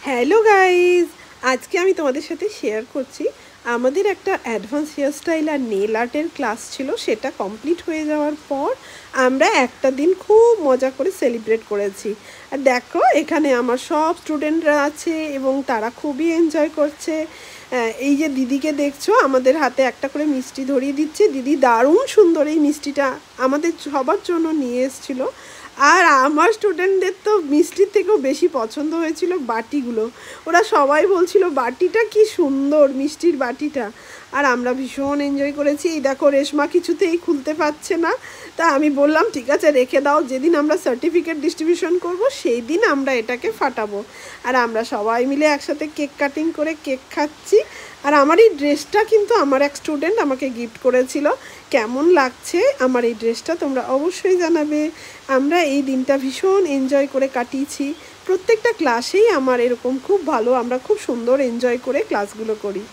Hello guys, আজকে আমি তোমাদের সাথে শেয়ার করছি আমাদের একটা অ্যাডভান্স হেয়ারস্টাইল আর নেল আর্টের ক্লাস ছিল। সেটা কমপ্লিট হয়ে যাওয়ার পর আমরা একটা দিন খুব মজা করে সেলিব্রেট করেছি। আর দেখো, এখানে আমার সব স্টুডেন্টরা আছে এবং তারা খুবই এনজয় করছে। এই যে দিদিকে দেখছো, আমাদের হাতে একটা করে মিষ্টি ধরিয়ে দিচ্ছে। দিদি দারুণ সুন্দর এই মিষ্টিটা আমাদের সবার জন্য নিয়ে এসেছিলো। আর আমার স্টুডেন্টদের তো মিষ্টির থেকেও বেশি পছন্দ হয়েছিল বাটিগুলো। ওরা সবাই বলছিল বাটিটা কি সুন্দর, মিষ্টির বাটিটা। আর আমরা ভীষণ এনজয় করেছি। এই দেখো, রেশমা কিছুতেই খুলতে পারছে না। তা আমি বললাম ঠিক আছে রেখে দাও, যেদিন আমরা সার্টিফিকেট ডিস্ট্রিবিউশন করব সেই দিন আমরা এটাকে ফাটাবো। আর আমরা সবাই মিলে একসাথে কেক কাটিং করে কেক খাচ্ছি। আর আমার এই ড্রেসটা কিন্তু আমার এক স্টুডেন্ট আমাকে গিফট করেছিল। কেমন লাগছে আমার এই ড্রেসটা তোমরা অবশ্যই জানাবে। আমরা এই দিনটা ভীষণ এনজয় করে কাটিয়েছি। প্রত্যেকটা ক্লাসেই আমার এরকম খুব ভালো, আমরা খুব সুন্দর এনজয় করে ক্লাসগুলো করি।